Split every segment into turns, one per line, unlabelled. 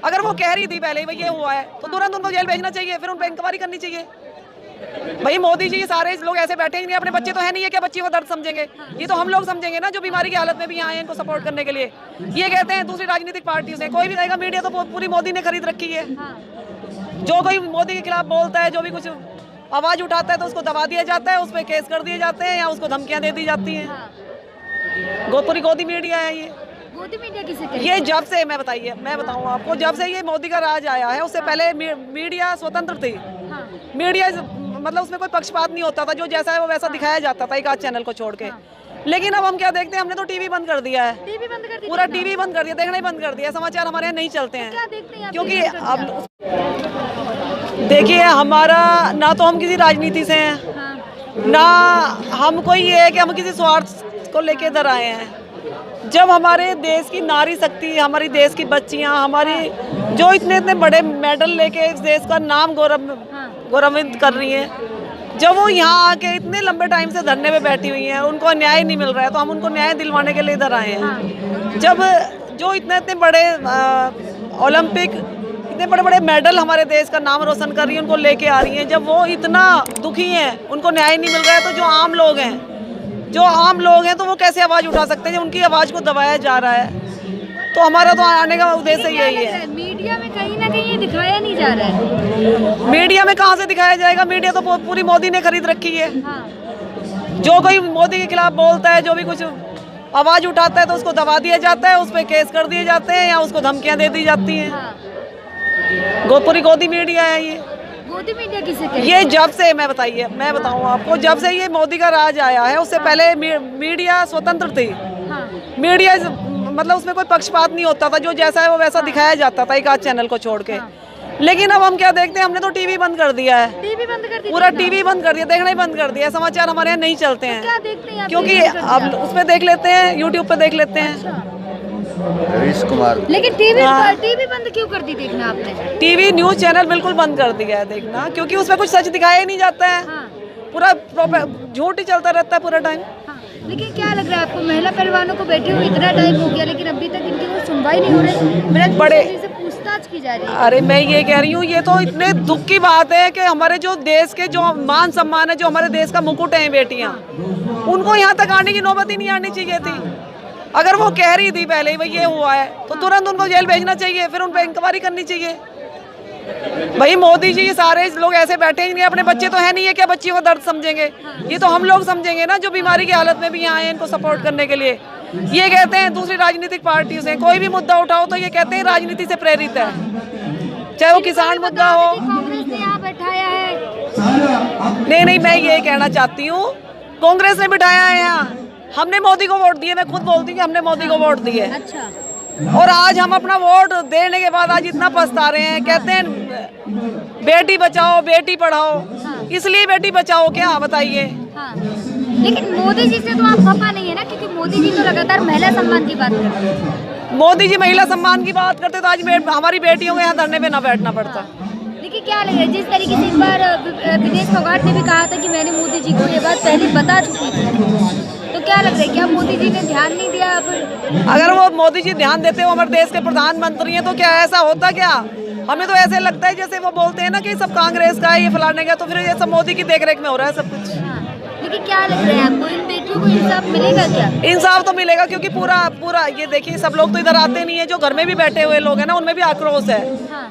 अगर वो कह रही थी पहले ही भाई ये हुआ है तो तुरंत उनको जेल भेजना चाहिए, फिर उन पर इंक्वायरी करनी चाहिए। भाई मोदी जी सारे लोग ऐसे बैठे ही नहीं, अपने बच्चे तो है नहीं है, क्या बच्ची को दर्द समझेंगे? ये तो हम लोग समझेंगे ना जो बीमारी की हालत में भी आए हैं इनको सपोर्ट करने के लिए। ये कहते हैं दूसरी राजनीतिक पार्टियों से, कोई भी रहेगा मीडिया तो पूरी मोदी ने खरीद रखी है। जो कोई मोदी के खिलाफ बोलता है, जो भी कुछ आवाज उठाता है तो उसको दबा दिया जाता है, उस पर केस कर दिए जाते हैं या उसको धमकियां दे दी जाती हैं। पूरी गोदी मीडिया है ये।
मोदी मीडिया किसे कहते हैं?
ये जब से मैं बताऊं आपको, जब से ये मोदी का राज आया है उससे पहले मीडिया स्वतंत्र थी। मीडिया मतलब उसमें कोई पक्षपात नहीं होता था, जो जैसा है वो वैसा दिखाया जाता था एक आध चैनल को छोड़ के। लेकिन अब हम क्या देखते हैं, हमने तो टीवी बंद कर दिया है,
टीवी बंद कर दी,
पूरा टीवी बंद कर दिया, देखना ही बंद कर दिया, समाचार हमारे यहाँ नहीं चलते हैं।
क्या देखते हैं?
क्योंकि अब देखिए हमारा ना तो हम किसी राजनीति से हैं, ना हम कोई ये है कि हम किसी स्वार्थ को लेके इधर आए हैं। जब हमारे देश की नारी शक्ति, हमारी देश की बच्चियां, हमारी जो इतने इतने बड़े मेडल लेके इस देश का नाम गौरवित कर रही हैं, जब वो यहाँ आके इतने लंबे टाइम से धरने पे बैठी हुई हैं, उनको न्याय नहीं मिल रहा है, तो हम उनको न्याय दिलवाने के लिए इधर आए हैं। जब जो इतने इतने बड़े ओलंपिक, इतने बड़े बड़े मेडल हमारे देश का नाम रोशन कर रही है, उनको लेके आ रही हैं, जब वो इतना दुखी हैं, उनको न्याय नहीं मिल रहा है, तो जो आम लोग हैं तो वो कैसे आवाज उठा सकते हैं जब उनकी आवाज को दबाया जा रहा है? तो हमारा तो आने का उद्देश्य यही है।
मीडिया में कहीं ना कहीं ये दिखाया नहीं जा रहा है।
मीडिया में कहाँ से दिखाया जाएगा? मीडिया तो पूरी मोदी ने खरीद रखी है। जो कोई मोदी के खिलाफ बोलता है, जो भी कुछ आवाज उठाता है तो उसको दबा दिया जाता है, उस पर केस कर दिए जाते हैं या उसको धमकियां दे दी जाती हैं। पूरी गोदी मीडिया है ये।
मोदी मीडिया किसे कहते हैं?
ये जब से मैं बताऊं आपको, जब से ये मोदी का राज आया है उससे पहले मीडिया स्वतंत्र थी। मीडिया मतलब उसमें कोई पक्षपात नहीं होता था, जो जैसा है वो वैसा दिखाया जाता था एक आध चैनल को छोड़ के। लेकिन अब हम क्या देखते हैं, हमने तो टीवी बंद कर दिया है,
टीवी बंद कर दी,
पूरा टीवी बंद कर दिया, देखना ही बंद कर दिया, समाचार हमारे यहाँ नहीं चलते हैं।
क्या देखते हैं?
क्योंकि अब उसमें देख लेते हैं, यूट्यूब पे देख लेते हैं।
रवीश कुमार।
लेकिन टीवी बंद क्यों कर दी देखना आपने?
टीवी न्यूज चैनल बिल्कुल बंद कर दिया है देखना, क्योंकि उसमें कुछ सच दिखाया ही नहीं जाता है। पूरा झूठ ही चलता रहता है पूरा टाइम।
लेकिन क्या लग रहा है आपको, महिला पहलवानों को बैठे हुए इतना टाइम हो गया लेकिन अभी तक इनकी कोई सुनवाई नहीं हो रही, बड़े से पूछताछ की जा रही है?
अरे मैं ये कह रही हूँ, ये तो इतने दुख की बात है कि हमारे जो देश के जो मान सम्मान है, जो हमारे देश का मुकुट है बेटियाँ, उनको यहाँ तक आने की नौबत ही नहीं आनी चाहिए थी। अगर वो कह रही थी पहले ही भाई ये हुआ है तो तुरंत उनको जेल भेजना चाहिए, फिर उन पर इंक्वायरी करनी चाहिए। भाई मोदी जी सारे लोग ऐसे बैठे ही नहीं, अपने बच्चे तो है नहीं है, क्या बच्ची को दर्द समझेंगे? ये तो हम लोग समझेंगे ना जो बीमारी की हालत में भी आए हैं इनको सपोर्ट करने के लिए। ये कहते हैं दूसरी राजनीतिक पार्टियों से, कोई भी मुद्दा उठाओ तो ये कहते हैं राजनीति से प्रेरित है, चाहे वो किसान मुद्दा हो।
कांग्रेस ने यहाँ बैठाया है।
नहीं, मैं ये कहना चाहती हूँ, कांग्रेस ने बिठाया है यहाँ, हमने मोदी को वोट दिए। मैं खुद बोलती हूँ कि हमने मोदी को वोट दिए।
अच्छा।
और आज हम अपना वोट देने के बाद आज इतना पछता रहे हैं। कहते हैं बेटी बचाओ बेटी पढ़ाओ, इसलिए बेटी बचाओ क्या बताइए?
लेकिन मोदी जी से तो आप खफा नहीं है ना, क्योंकि मोदी जी तो लगातार महिला सम्मान की बात करते हैं।
मोदी जी महिला सम्मान की बात करते तो आज हमारी बेटियों को यहाँ धरने पे ना बैठना पड़ता।
देखिए क्या लग रहा है, जिस तरीके से इस बार विदेश फोगाट ने भी कहा था कि मैंने मोदी जी को ये बात पहले बता चुकी थी, तो क्या लग रहा है, क्या मोदी जी ने ध्यान नहीं दिया? फिर अगर
वो मोदी जी ध्यान देते हो, हमारे देश के प्रधानमंत्री हैं, तो क्या ऐसा होता? क्या हमें तो ऐसे लगता है जैसे वो बोलते हैं ना कि सब कांग्रेस का है, ये फलाने का, तो फिर ये सब मोदी की देखरेख में हो रहा है सब कुछ।
लेकिन क्या लग रहा है आपको, इन बेटियों को इंसाफ मिलेगा क्या?
इंसाफ तो मिलेगा, क्योंकि पूरा ये देखिए, सब लोग तो इधर आते नहीं है, जो घर में भी बैठे हुए लोग हैं ना, उनमें भी आक्रोश है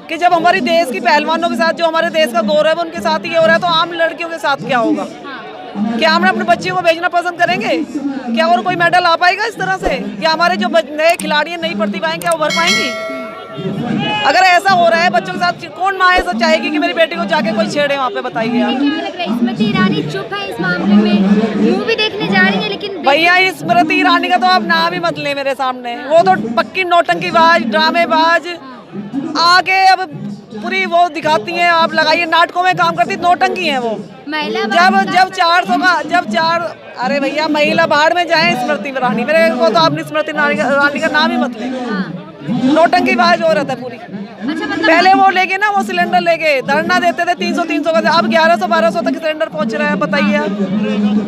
कि जब हमारी देश की पहलवानों के साथ, जो हमारे देश का गौरव है, उनके साथ ये हो रहा है, तो आम लड़कियों के साथ क्या होगा? क्या हम अपने बच्चियों को भेजना पसंद करेंगे? क्या और कोई मेडल आ पाएगा इस तरह से? या हमारे जो नए खिलाड़ी हैं, नई प्रतिभाएं, क्या वो भर पाएंगी? अगर ऐसा हो रहा है बच्चों के साथ, कौन माँ ऐसा चाहेगी कि मेरी बेटी को जाके कोई छेड़े वहाँ पे? बताइए आप।
क्या लग रहा है, स्मृति ईरानी चुप है इस मामले में, मूवी देखने जा रही है, लेकिन
भैया स्मृति ईरानी का तो आप नाम ही मत लें मेरे सामने। वो तो पक्की नौटंकीबाज, ड्रामेबाज, आगे अब पूरी वो दिखाती हैं। आप लगाइए, नाटकों में काम करती नौटंकी हैं वो। जब 400 का अरे भैया महिला बाहर में जाए स्मृति ईरानी, मेरे को तो आपने स्मृति ईरानी का नाम ही मत लें। नौटंकीबाज हो रहा था पूरी। पहले वो लेके ना, वो सिलेंडर लेके धरना देते थे 300 का, अब 1100-1200 तक सिलेंडर पहुंच रहा है। बताइए आप।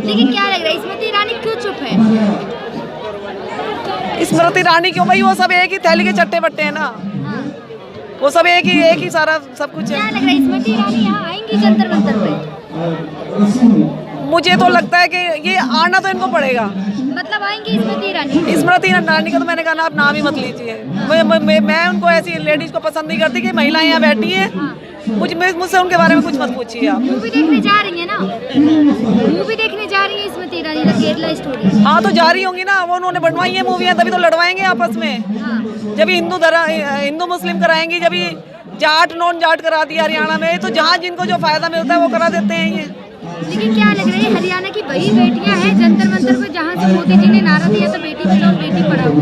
लेकिन क्या लग रहा है, स्मृति ईरानी क्यों चुप है?
स्मृति ईरानी क्यों? भाई वो सब एक ही थैली के चट्टे बट्टे हैं ना। वो सब एक ही सारा सब कुछ
क्या
है।
लग रहा है स्मृति ईरानी यहाँ आएंगी जंतर मंतर पे?
मुझे तो लगता है कि ये आना तो इनको पड़ेगा।
मतलब आएंगी स्मृति ईरानी?
स्मृति ईरानी का तो मैंने कहा ना, आप नाम ही मत लीजिए। मैं उनको ऐसी लेडीज को पसंद नहीं करती कि महिलाएं यहाँ बैठी हैं। मुझसे उनके बारे में कुछ मत पूछिए आप।
मूवी देखने जा रही है ना? मूवी देखने जा रही है स्मृति ईरानी द केरला स्टोरी।
हाँ तो जा रही होंगी ना, वो उन्होंने बनवाई है मूवियाँ, तभी तो लड़वाएंगे आपस में।
हाँ।
जब हिंदू मुस्लिम कराएंगी, जब जाट नॉन जाट करा दिया हरियाणा में, तो जहाँ जिनको जो फायदा मिलता है वो करा देते हैं ये।
लेकिन क्या लग रहा है हरियाणा की वही बेटियां हैं जंतर मंतर पे जहाँ से मोदी जी ने नारा दिया था बेटी बचाओ बेटी पढ़ाओ?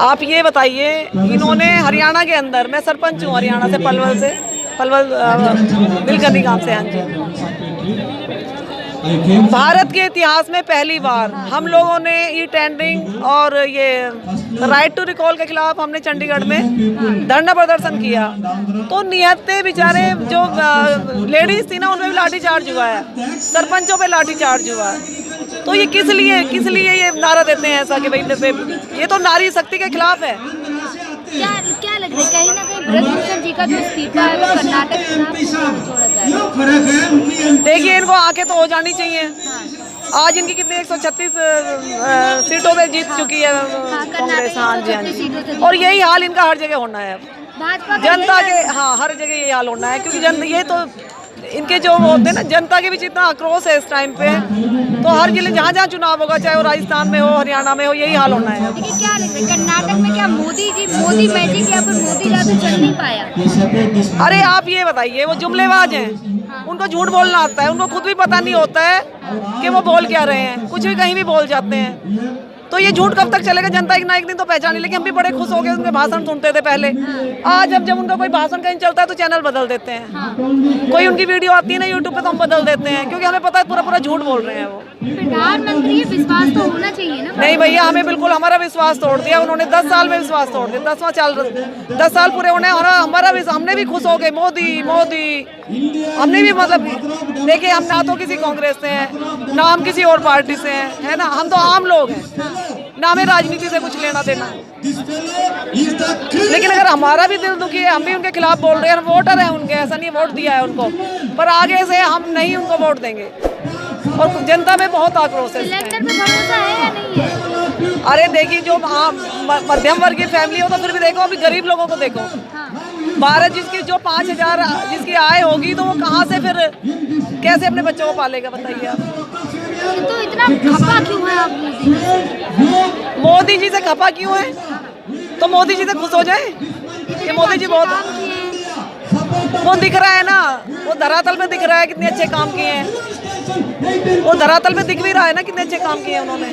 आप ये बताइए, इन्होंने हरियाणा के अंदर, मैं सरपंच हूँ हरियाणा से, पलवल बिलकनी गांव से। हाँ जी, भारत के इतिहास में पहली बार हम लोगों ने ई टेंडरिंग और ये राइट टू रिकॉल के खिलाफ हमने चंडीगढ़ में धरना प्रदर्शन किया। तो निहत्ते बेचारे जो लेडीज थी ना, उनमें भी लाठी चार्ज हुआ है, सरपंचों पे लाठी चार्ज हुआ है। तो ये किस लिए ये नारा देते हैं ऐसा कि भाई ये तो नारी शक्ति के खिलाफ है।
क्या लग रहा है कहीं ना कहीं ब्रजभूषण जी का जो इस्तीफा है वो कर्नाटक चुनाव छोड़ा जाए?
देखिए, इनको आके तो हो जानी चाहिए। आज इनकी कितनी 136 सीटों पे जीत चुकी है कांग्रेस। हाँ जी। और यही हाल इनका हर जगह होना है।
भाजपा
जनता के, हाँ, हर जगह यही हाल होना है, क्योंकि ये तो इनके जो होते हैं ना, जनता के बीच इतना आक्रोश है इस टाइम पे, तो हर जिले जहाँ जहाँ चुनाव होगा, चाहे वो राजस्थान में हो, हरियाणा में हो, यही हाल होना है।
लेकिन क्या लग रहा है कर्नाटक में क्या मोदी मैजिक या फिर मोदी जादू चल नहीं पाया?
अरे आप ये बताइए, वो जुमलेबाज हैं, उनको झूठ बोलना आता है, उनको खुद भी पता नहीं होता है कि वो बोल क्या रहे हैं, कुछ भी कहीं भी बोल जाते हैं। तो ये झूठ कब तक चलेगा? जनता एक ना एक दिन तो पहचाने। लेकिन हम भी बड़े खुश हो गए, उनके भाषण सुनते थे पहले। आज जब उनका कोई भाषण कहीं चलता है तो चैनल बदल देते हैं। कोई उनकी वीडियो आती है ना यूट्यूब पे, तो हम बदल देते हैं, क्योंकि हमें पता है पूरा झूठ बोल रहे हैं वो।
प्रधानमंत्री विश्वास तो होना चाहिए ना?
नहीं भैया, हमें बिल्कुल हमारा विश्वास तोड़ दिया उन्होंने। 10 साल में विश्वास तोड़ दिया। 10 साल पूरे होने, हमने भी खुश हो गए, मोदी। हमने भी, मतलब देखिए, हम ना तो किसी कांग्रेस से हैं, ना हम किसी और पार्टी से हैं, है ना। हम तो आम लोग हैं, ना हमें राजनीति से कुछ लेना देना। लेकिन अगर हमारा भी दिल दुखी है, हम भी उनके खिलाफ बोल रहे हैं, हम वोटर हैं उनके, ऐसा नहीं वोट दिया है उनको, पर आगे से हम नहीं उनको वोट देंगे। और जनता में बहुत आक्रोश है।
सिलेंडर पे भरोसा है या नहीं है?
अरे देखिए, जो मध्यम वर्ग की फैमिली हो, तो फिर भी देखो, अभी गरीब लोगों को देखो। भारत जिसकी जो 5,000 जिसकी आय होगी, तो वो कहाँ से फिर कैसे अपने बच्चों को पालेगा, बताइए आप।
तो इतना खफा क्यों है आप
मोदी जी से खफा क्यों है? तो मोदी जी से खुश हो जाए कि मोदी जी बहुत, वो दिख रहा है ना, वो धरातल में दिख रहा है कितने अच्छे काम किए हैं। वो धरातल में दिख भी रहा है ना कितने अच्छे काम किए हैं उन्होंने।